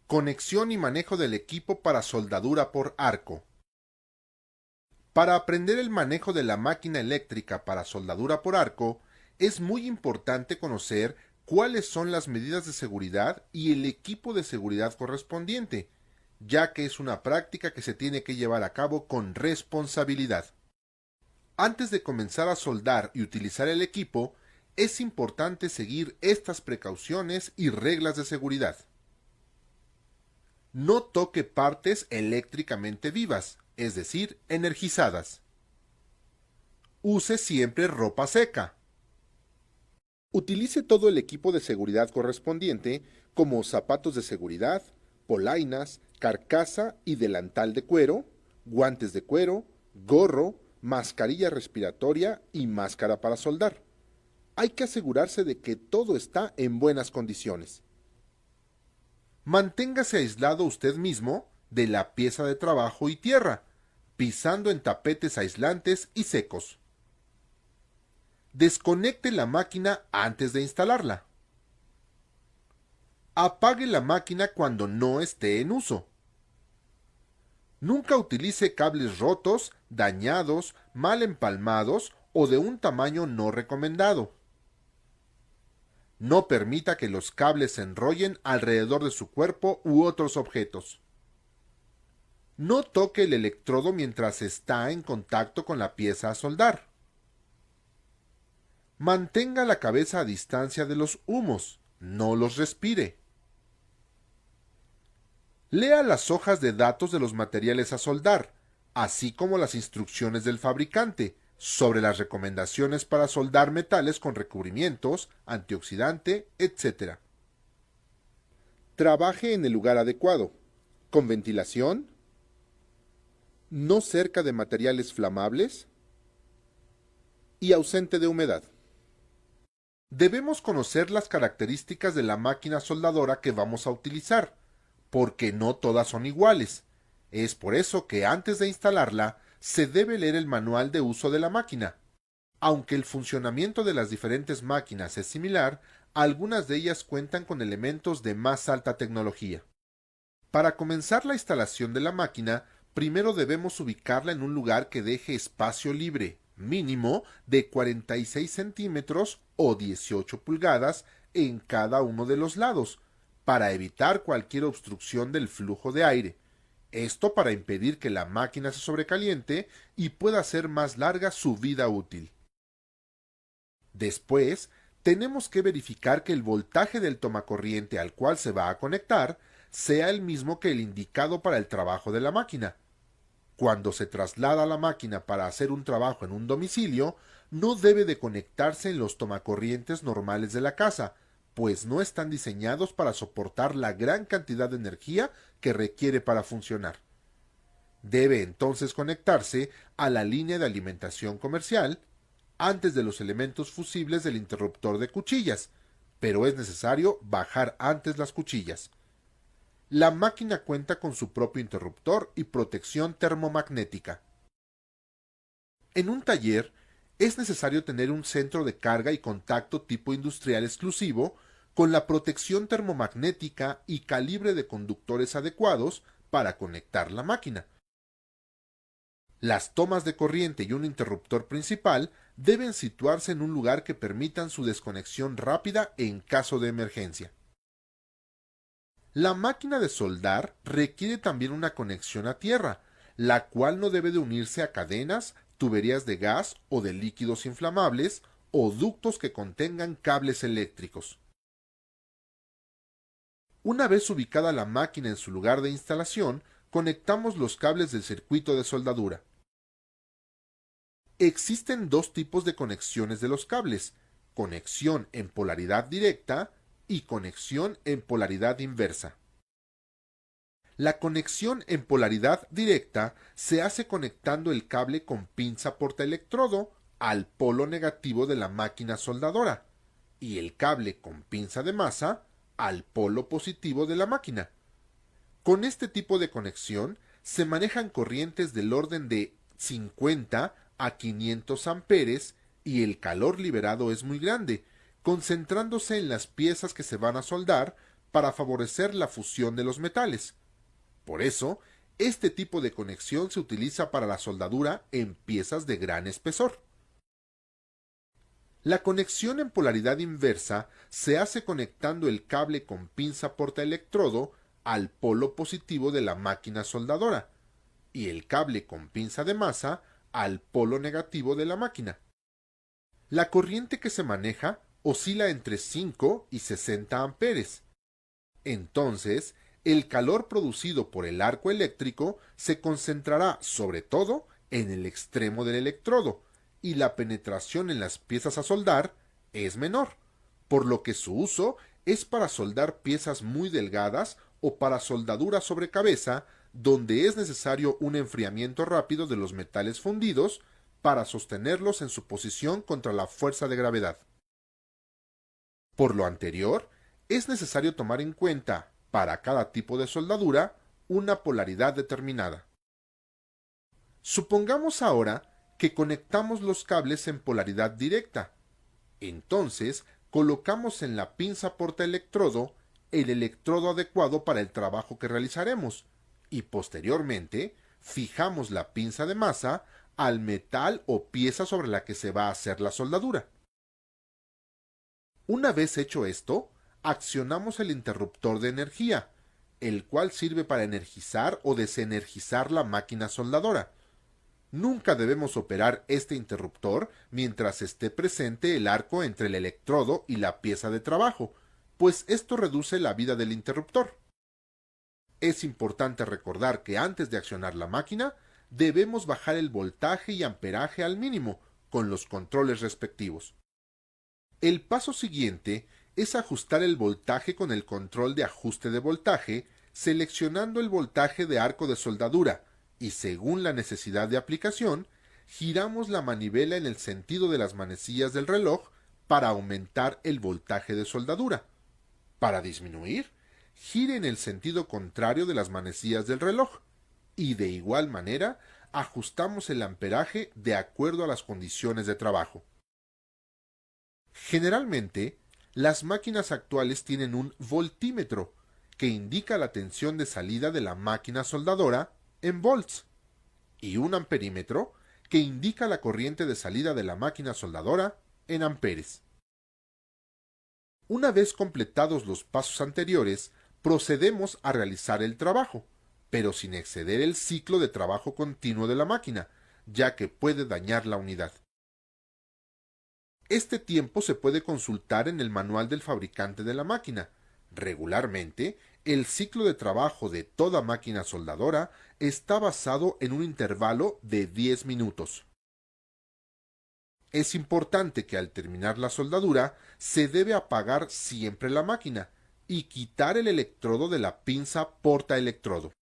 Conexión y manejo del equipo para soldadura por arco. Para aprender el manejo de la máquina eléctrica para soldadura por arco, es muy importante conocer cuáles son las medidas de seguridad y el equipo de seguridad correspondiente, ya que es una práctica que se tiene que llevar a cabo con responsabilidad. Antes de comenzar a soldar y utilizar el equipo, es importante seguir estas precauciones y reglas de seguridad. No toque partes eléctricamente vivas, es decir, energizadas. Use siempre ropa seca. Utilice todo el equipo de seguridad correspondiente, como zapatos de seguridad, polainas, carcasa y delantal de cuero, guantes de cuero, gorro, mascarilla respiratoria y máscara para soldar. Hay que asegurarse de que todo está en buenas condiciones. Manténgase aislado usted mismo de la pieza de trabajo y tierra, pisando en tapetes aislantes y secos. Desconecte la máquina antes de instalarla. Apague la máquina cuando no esté en uso. Nunca utilice cables rotos, dañados, mal empalmados o de un tamaño no recomendado. No permita que los cables se enrollen alrededor de su cuerpo u otros objetos. No toque el electrodo mientras está en contacto con la pieza a soldar. Mantenga la cabeza a distancia de los humos, no los respire. Lea las hojas de datos de los materiales a soldar, así como las instrucciones del fabricante sobre las recomendaciones para soldar metales con recubrimientos, antioxidante, etc. Trabaje en el lugar adecuado, con ventilación, no cerca de materiales flamables y ausente de humedad. Debemos conocer las características de la máquina soldadora que vamos a utilizar, porque no todas son iguales. Es por eso que antes de instalarla, se debe leer el manual de uso de la máquina. Aunque el funcionamiento de las diferentes máquinas es similar, algunas de ellas cuentan con elementos de más alta tecnología. Para comenzar la instalación de la máquina, primero debemos ubicarla en un lugar que deje espacio libre, mínimo de 46 centímetros o 18 pulgadas en cada uno de los lados, para evitar cualquier obstrucción del flujo de aire. Esto para impedir que la máquina se sobrecaliente y pueda hacer más larga su vida útil. Después, tenemos que verificar que el voltaje del tomacorriente al cual se va a conectar sea el mismo que el indicado para el trabajo de la máquina. Cuando se traslada la máquina para hacer un trabajo en un domicilio, no debe de conectarse en los tomacorrientes normales de la casa, pues no están diseñados para soportar la gran cantidad de energía que requiere para funcionar. Debe entonces conectarse a la línea de alimentación comercial antes de los elementos fusibles del interruptor de cuchillas, pero es necesario bajar antes las cuchillas. La máquina cuenta con su propio interruptor y protección termomagnética. En un taller es necesario tener un centro de carga y contacto tipo industrial exclusivo con la protección termomagnética y calibre de conductores adecuados para conectar la máquina. Las tomas de corriente y un interruptor principal deben situarse en un lugar que permitan su desconexión rápida en caso de emergencia. La máquina de soldar requiere también una conexión a tierra, la cual no debe de unirse a cadenas, tuberías de gas o de líquidos inflamables o ductos que contengan cables eléctricos. Una vez ubicada la máquina en su lugar de instalación, conectamos los cables del circuito de soldadura. Existen dos tipos de conexiones de los cables: conexión en polaridad directa y conexión en polaridad inversa. La conexión en polaridad directa se hace conectando el cable con pinza portaelectrodo al polo negativo de la máquina soldadora y el cable con pinza de masa al polo positivo de la máquina. Con este tipo de conexión se manejan corrientes del orden de 50 a 500 amperes y el calor liberado es muy grande, concentrándose en las piezas que se van a soldar, para favorecer la fusión de los metales. Por eso, este tipo de conexión se utiliza para la soldadura en piezas de gran espesor. La conexión en polaridad inversa se hace conectando el cable con pinza portaelectrodo al polo positivo de la máquina soldadora y el cable con pinza de masa al polo negativo de la máquina. La corriente que se maneja oscila entre 5 y 60 amperes. Entonces, el calor producido por el arco eléctrico se concentrará sobre todo en el extremo del electrodo y la penetración en las piezas a soldar es menor, por lo que su uso es para soldar piezas muy delgadas o para soldadura sobre cabeza, donde es necesario un enfriamiento rápido de los metales fundidos para sostenerlos en su posición contra la fuerza de gravedad. Por lo anterior, es necesario tomar en cuenta, para cada tipo de soldadura, una polaridad determinada. Supongamos ahora que conectamos los cables en polaridad directa. Entonces, colocamos en la pinza portaelectrodo el electrodo adecuado para el trabajo que realizaremos y posteriormente fijamos la pinza de masa al metal o pieza sobre la que se va a hacer la soldadura. Una vez hecho esto, accionamos el interruptor de energía, el cual sirve para energizar o desenergizar la máquina soldadora. Nunca debemos operar este interruptor mientras esté presente el arco entre el electrodo y la pieza de trabajo, pues esto reduce la vida del interruptor. Es importante recordar que antes de accionar la máquina, debemos bajar el voltaje y amperaje al mínimo, con los controles respectivos. El paso siguiente es ajustar el voltaje con el control de ajuste de voltaje, seleccionando el voltaje de arco de soldadura, y según la necesidad de aplicación, giramos la manivela en el sentido de las manecillas del reloj para aumentar el voltaje de soldadura. Para disminuir, gire en el sentido contrario de las manecillas del reloj, y de igual manera ajustamos el amperaje de acuerdo a las condiciones de trabajo. Generalmente, las máquinas actuales tienen un voltímetro que indica la tensión de salida de la máquina soldadora en volts y un amperímetro que indica la corriente de salida de la máquina soldadora en amperes. Una vez completados los pasos anteriores, procedemos a realizar el trabajo, pero sin exceder el ciclo de trabajo continuo de la máquina, ya que puede dañar la unidad. Este tiempo se puede consultar en el manual del fabricante de la máquina. Regularmente, el ciclo de trabajo de toda máquina soldadora está basado en un intervalo de 10 minutos. Es importante que al terminar la soldadura se debe apagar siempre la máquina y quitar el electrodo de la pinza portaelectrodo.